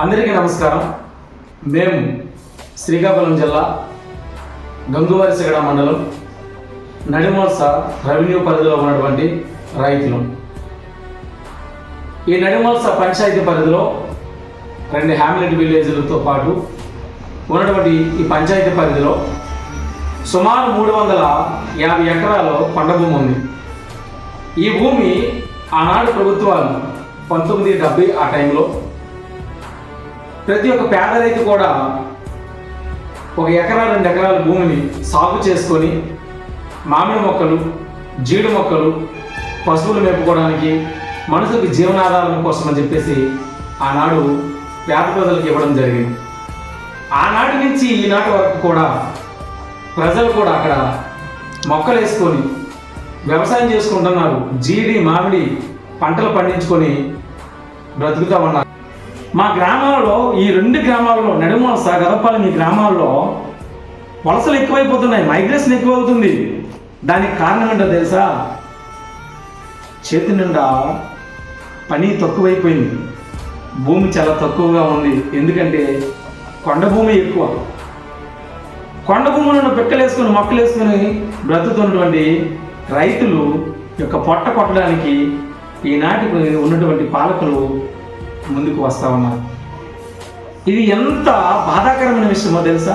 అందరికీ నమస్కారం. మేము శ్రీకాకుళం జిల్లా గంగువారిసిగడ మండలం నడిమోల్స రెవెన్యూ పరిధిలో ఉన్నటువంటి రైతులు. ఈ నడిమోల్స పంచాయతీ పరిధిలో 2 హ్యామ్లెట్ విలేజ్లతో పాటు ఉన్నటువంటి ఈ పంచాయతీ పరిధిలో సుమారు 350 ఎకరాలు కొండ భూమి ఉంది. ఈ భూమి ఆనాడు ప్రభుత్వాలు 1970 ఆ టైంలో ప్రతి ఒక్క పేద రైతు కూడా 1 ఎకరా 2 ఎకరాల భూమిని సాగు చేసుకొని మామిడి మొక్కలు, జీడి మొక్కలు, పశువులు మేపుకోవడానికి, మనుషులకు జీవనాధారం కోసం అని చెప్పేసి ఆనాడు పేద ప్రజలకు ఇవ్వడం జరిగింది. ఆనాటి నుంచి ఈనాటి వరకు కూడా ప్రజలు కూడా అక్కడ మొక్కలు వేసుకొని వ్యవసాయం చేసుకుంటున్నారు. జీడి, మామిడి పంటలు పండించుకొని బ్రతుకుతూ ఉన్నారు. మా గ్రామాల్లో ఈ 2 గ్రామాల్లో నడిమోల్స, గదపాలెం ఈ గ్రామాల్లో వలసలు ఎక్కువైపోతున్నాయి, మైగ్రేషన్ ఎక్కువ అవుతుంది. దానికి కారణం ఏంటో తెలుసా? చేతి నిండా పని తక్కువైపోయింది, భూమి చాలా తక్కువగా ఉంది. ఎందుకంటే కొండ భూమి ఎక్కువ. కొండ భూములను పిక్కలేసుకుని మొక్కలు వేసుకుని బ్రతుకుతున్నటువంటి రైతులు యొక్క పొట్ట కొట్టడానికి ఈనాటికి ఉన్నటువంటి పాలకులు ముందుకు వస్తూ ఉన్నారు. ఇది ఎంత బాధాకరమైన విషయమో తెలుసా?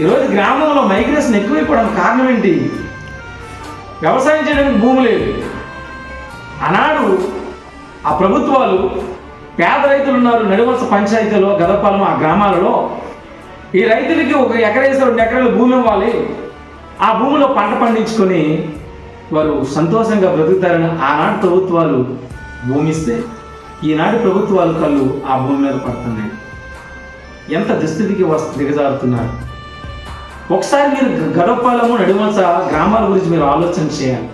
ఈరోజు గ్రామంలో మైగ్రేషన్ ఎక్కువైపోవడానికి కారణం ఏంటి? వ్యవసాయం చేయడానికి భూమి లేదు. ఆనాడు ఆ ప్రభుత్వాలు పేద రైతులు ఉన్నారు నడిమోల్స పంచాయతీలో, గదపాలెం ఆ గ్రామాలలో. ఈ రైతులకి 1 ఎకరా 2 ఎకరాల భూమి ఇవ్వాలి, ఆ భూమిలో పంట పండించుకొని వారు సంతోషంగా బ్రతుకుతారని ఆనాడు ప్రభుత్వాలు భూమి ఇస్తే ఈనాడు ప్రభుత్వాలు కళ్ళు ఆ భూమి మీద పడుతున్నాయి. ఎంత దుస్థితికి దిగజారుతున్నారు. ఒకసారి మీరు గదపాలెము, నడిమోల్స గ్రామాల గురించి మీరు ఆలోచన చేయాలి.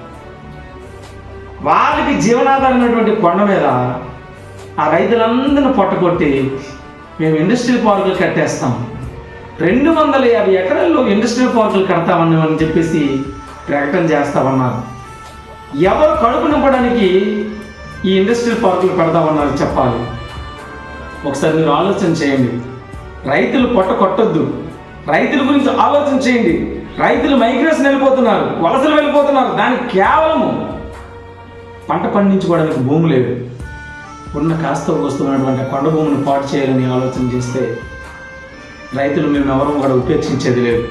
వాళ్ళకి జీవనాధారమైనటువంటి కొండ మీద ఆ రైతులందరిని పొట్టగొట్టి మేము ఇండస్ట్రియల్ పార్కులు కట్టేస్తాం, 250 ఎకరాల్లో ఇండస్ట్రియల్ పార్కులు కడతామని చెప్పేసి ప్రకటన చేస్తామన్నారు. ఎవరు కడుపు నింపడానికి ఈ ఇండస్ట్రియల్ పార్కులు పెడతామన్నారు చెప్పాలి. ఒకసారి మీరు ఆలోచన చేయండి. రైతులు పొట్ట కొట్టొద్దు, రైతుల గురించి ఆలోచన చేయండి. రైతులు మైగ్రేషన్ వెళ్ళిపోతున్నారు, వలసలు వెళ్ళిపోతున్నారు. దానికి కేవలము పంట పండించుకోవడానికి భూమి లేదు. ఉన్న కాస్త వస్తున్నటువంటి కొండ భూమిని పాటు చేయాలని ఆలోచన చేస్తే రైతులు మేము ఎవరూ కూడా ఉపేక్షించేది లేదు.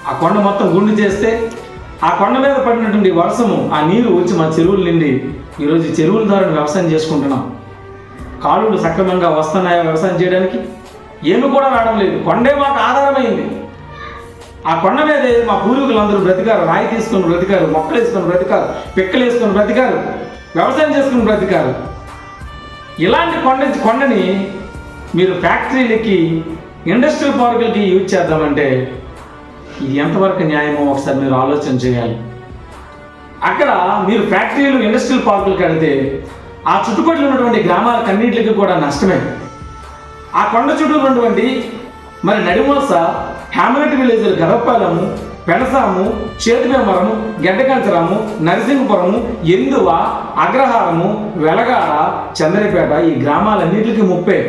ఆ కొండ మొత్తం గుండు చేస్తే ఆ కొండ మీద పడినటువంటి వర్షము, ఆ నీరు వచ్చి మా చెరువులు నిండి ఈరోజు చెరువుల ద్వారా వ్యవసాయం చేసుకుంటున్నాం. కాలువలు సక్రమంగా వస్తున్నాయా వ్యవసాయం చేయడానికి? ఏమి కూడా రావడం లేదు. కొండే మాకు ఆధారమైంది. ఆ కొండ మీదే మా పూర్వీకులందరూ బ్రతికారు. రాయి తీసుకుని బ్రతికారు, మొక్కలు వేసుకొని బ్రతికారు, పిక్కలు వేసుకొని బ్రతికారు, వ్యవసాయం చేసుకుని బ్రతికారు. ఇలాంటి కొండని మీరు ఫ్యాక్టరీలకి, ఇండస్ట్రియల్ పార్కులకి యూజ్ చేద్దామంటే ఇది ఎంతవరకు న్యాయమో ఒకసారి మీరు ఆలోచన చేయాలి. అక్కడ మీరు ఫ్యాక్టరీలు, ఇండస్ట్రియల్ పార్కులు కడితే ఆ చుట్టుపక్కల ఉన్నటువంటి గ్రామాలకన్నింటికి కూడా నష్టమే. ఆ కొండ చుట్టూ ఉన్నటువంటి మరి నడిమోల్స, హ్యామ్లెట్ విలేజ్లు గదపాలెము, పెడసాము, చేతిమేమరము, గెడ్డకంచరము, నరసింహపురము, ఎందువ, అగ్రహారము, వెలగాడ, చంద్రపేట ఈ గ్రామాలన్నింటికి ముప్పే.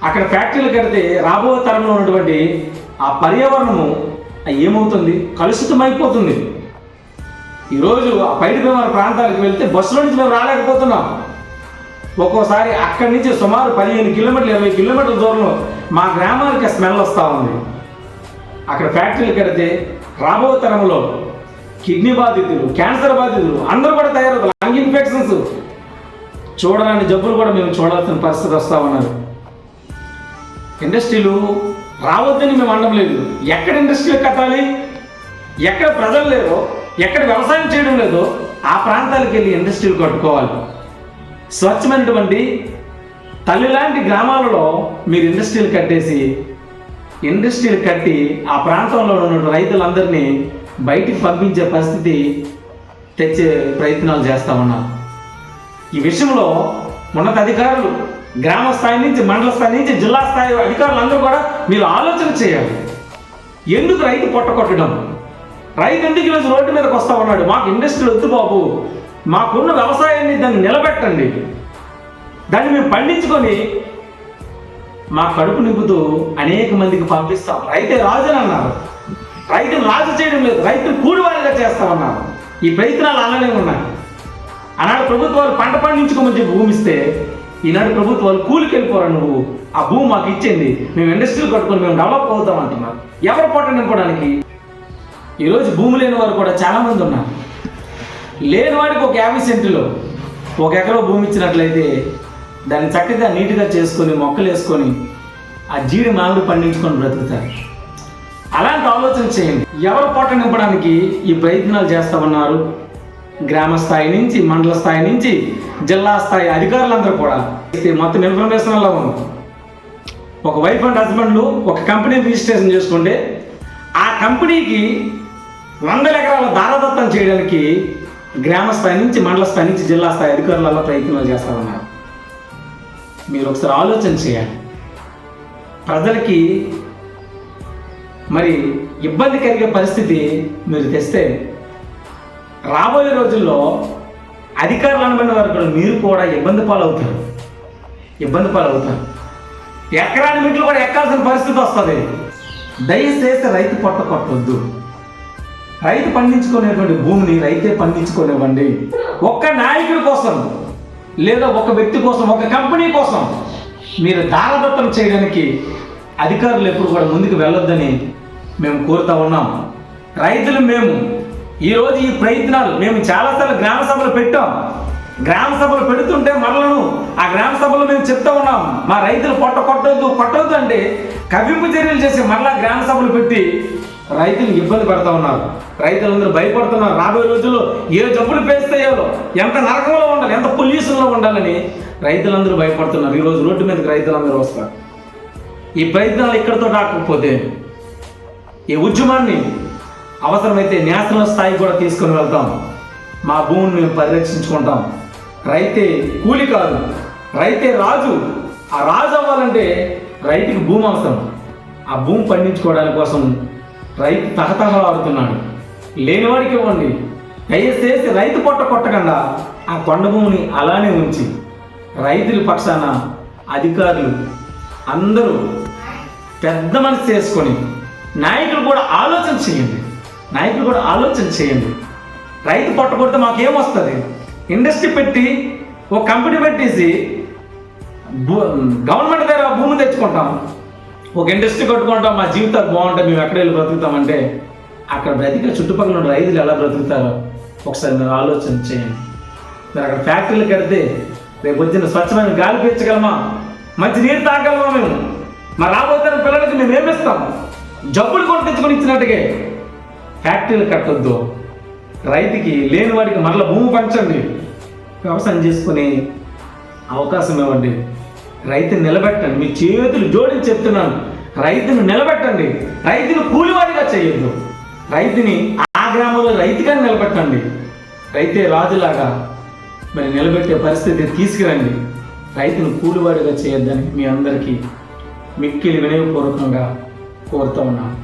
అక్కడ ఫ్యాక్టరీలు కడితే రాబో తరంలో ఉన్నటువంటి ఆ పర్యావరణము ఏమవుతుంది? కలుషితమైపోతుంది. ఈరోజు ఆ పైడి భీమవరం ప్రాంతాలకు వెళ్తే బస్సులో నుంచి మేము రాలేకపోతున్నాం. ఒక్కోసారి అక్కడి నుంచి సుమారు 15 కిలోమీటర్లు, 20 కిలోమీటర్ల దూరంలో మా గ్రామానికి స్మెల్ వస్తూ ఉంది. అక్కడ ఫ్యాక్టరీలు కడితే రాబో తరంలో కిడ్నీ బాధితులు, క్యాన్సర్ బాధితులు అందరూ కూడా తయారవుతారు. లంగ్ ఇన్ఫెక్షన్స్, చూడరాని జబ్బులు కూడా మేము చూడాల్సిన పరిస్థితి వస్తూ ఉన్నారు. ఇండస్ట్రీలు రావద్దని మేము అనడం లేదు. ఎక్కడ ఇండస్ట్రీలు కట్టాలి, ఎక్కడ ప్రజలు లేరో, ఎక్కడ వ్యవసాయం చేయడం లేదో ఆ ప్రాంతాలకు వెళ్ళి ఇండస్ట్రీలు కట్టుకోవాలి. స్వచ్ఛమైనటువంటి తల్లి లాంటి గ్రామాలలో మీరు ఇండస్ట్రీలు కట్టి ఆ ప్రాంతంలో ఉన్న రైతులందరినీ బయటికి పంపించే పరిస్థితి తెచ్చే ప్రయత్నాలు చేస్తా ఉన్నారు. ఈ విషయంలో ఉన్నతాధికారులు, గ్రామ స్థాయి నుంచి మండల స్థాయి నుంచి జిల్లా స్థాయి అధికారులు అందరూ కూడా మీరు ఆలోచన చేయాలి. ఎందుకు రైతు పొట్ట కొట్టడం? రైతు ఎందుకు ఈరోజు రోడ్డు మీదకి వస్తూ ఉన్నాడు? మాకు ఇండస్ట్రీ వద్దు బాబు, మాకున్న వ్యవసాయాన్ని దాన్ని నిలబెట్టండి. దాన్ని మేము పండించుకొని మా కడుపు నింపుతూ అనేక మందికి పంపిస్తాం. రైతే రాజు అని అన్నారు. రైతును రాజు చేయడం లేదు, రైతును కూలివారిగా చేస్తామన్నారు. ఈ ప్రయత్నాలు అలానే ఉన్నాయి. ఆనాడు ప్రభుత్వాలు పంట పండించుకోమని చెప్పి భూమి ఇస్తే, ఈనాడు ప్రభుత్వాలు కూలికి వెళ్ళిపోరా, నువ్వు ఆ భూమి మాకు ఇచ్చింది, మేము ఇండస్ట్రీలు కట్టుకొని మేము డెవలప్ అవుతాం అంటున్నారు. ఎవరు పొట్ట నింపడానికి? ఈరోజు భూమి లేని వారు కూడా చాలామంది ఉన్నారు. లేని వాడికి ఒక 50 సెంటులో 1 ఎకరం భూమి ఇచ్చినట్లయితే దాన్ని చక్కగా నీట్గా చేసుకొని మొక్కలు వేసుకొని ఆ జీడి మామిడి పండించుకొని బ్రతుకుతారు. అలాంటి ఆలోచన చేయండి. ఎవరు పొట్ట నింపడానికి ఈ ప్రయత్నాలు చేస్తామన్నారు? గ్రామ స్థాయి నుంచి, మండల స్థాయి నుంచి, జిల్లా స్థాయి అధికారులందరూ కూడా మొత్తం ఇన్ఫర్మేషన్ అలా ఉంది. ఒక వైఫ్ అండ్ హస్బెండ్లు ఒక కంపెనీ రిజిస్ట్రేషన్ చేసుకుంటే ఆ కంపెనీకి 100 ఎకరాల దారదత్తం చేయడానికి గ్రామ స్థాయి నుంచి, మండల స్థాయి నుంచి, జిల్లా స్థాయి అధికారులలో ప్రయత్నాలు చేస్తామన్నారు. మీరు ఒకసారి ఆలోచన చేయాలి. ప్రజలకి మరి ఇబ్బంది కలిగే పరిస్థితి మీరు తెస్తే రాబోయే రోజుల్లో అధికారులు అనబడిన వారు కూడా మీరు కూడా ఇబ్బంది పాలవుతారు. ఎకరాని మెట్లు కూడా ఎక్కాల్సిన పరిస్థితి వస్తుంది. దయచేసి రైతు పొట్ట కొట్టవద్దు. రైతు పండించుకునేటువంటి భూమిని రైతే పండించుకునేవ్వండి. ఒక్క నాయకుడి కోసం లేదా ఒక వ్యక్తి కోసం, ఒక కంపెనీ కోసం మీరు దారదత్తం చేయడానికి అధికారులు ఎప్పుడు కూడా ముందుకు వెళ్ళొద్దని మేము కోరుతా ఉన్నాం. రైతులు మేము ఈరోజు ఈ ప్రయత్నాలు మేము చాలాసార్లు గ్రామ సభలు పెట్టాం. గ్రామ సభలు పెడుతుంటే మరలను ఆ గ్రామ సభలో మేము చెప్తా ఉన్నాం, మా రైతులు పొట్ట కొట్టవద్దు అంటే కవ్వింపు చర్యలు చేసి మరలా గ్రామ సభలు పెట్టి రైతులు ఇబ్బంది పెడతా ఉన్నారు. రైతులందరూ భయపడుతున్నారు. రాబోయే రోజుల్లో ఏ జబ్బులు పేస్తాయో, ఎంత నరకంలో ఉండాలి, ఎంత పొల్యూషన్లో ఉండాలని రైతులందరూ భయపడుతున్నారు. ఈరోజు రోడ్డు మీదకి రైతులందరూ వస్తారు. ఈ ప్రయత్నాలు ఇక్కడితో రాకపోతే ఈ ఉద్యమాన్ని అవసరమైతే నేషనల్ స్థాయికి కూడా తీసుకొని వెళ్తాం. మా భూమిని మేము పరిరక్షించుకుంటాం. రైతే కూలి కాదు, రైతే రాజు. ఆ రాజు అవ్వాలంటే రైతుకి భూమి అవసరం. ఆ భూమి పండించుకోవడానికి కోసం రైతు తహతహలాడుతున్నాడు. లేనివాడికి ఇవ్వండి. దయచేసి రైతు పొట్ట కొట్టకుండా ఆ కొండ భూమిని అలానే ఉంచి రైతుల పక్షాన అధికారులు అందరూ పెద్ద మనసు చేసుకొని నాయకులు కూడా ఆలోచన చేయండి. రైతు పొట్ట కొడితే మాకేమొస్తుంది? ఇండస్ట్రీ పెట్టి ఒక కంపెనీ పెట్టేసి గవర్నమెంట్ దగ్గర భూమి తెచ్చుకుంటాం, ఒక ఇండస్ట్రీ కట్టుకుంటాం, మా జీవితాలు బాగుంటాయి, మేము ఎక్కడ వెళ్ళి బ్రతుకుతామంటే అక్కడ బ్రతికే చుట్టుపక్కల ఉన్న రైతులు ఎలా బ్రతుకుతారో ఒకసారి మీరు ఆలోచన చేయండి. మీరు అక్కడ ఫ్యాక్టరీలు కడితే రేపు వచ్చిన స్వచ్ఛమైన గాలి పీల్చగలమా? మంచి నీరు తాగలమా? మేము మా రాబోతున్న పిల్లలకి మేము ఏమిస్తాం? జబ్బులు కూడా తెచ్చుకొని ఇచ్చినట్టుగా ఫ్యాక్టరీలు కట్టొద్దు. రైతుకి లేని వాడికి మరల భూమి పంచండి, వ్యవసాయం చేసుకునే అవకాశం ఇవ్వండి. రైతుని నిలబెట్టండి. మీ చేతులు జోడించి చెప్తున్నాను, రైతును నిలబెట్టండి. రైతును కూలివాడిగా చేయొద్దు. రైతుని ఆ గ్రామంలో రైతుగా నిలబెట్టండి. రైతే రాజులాగా మరి నిలబెట్టే పరిస్థితి తీసుకురండి. రైతును కూలివాడిగా చేయొద్దని మీ అందరికీ మిక్కిలి వినయపూర్వకంగా కోరుతూ ఉన్నాను.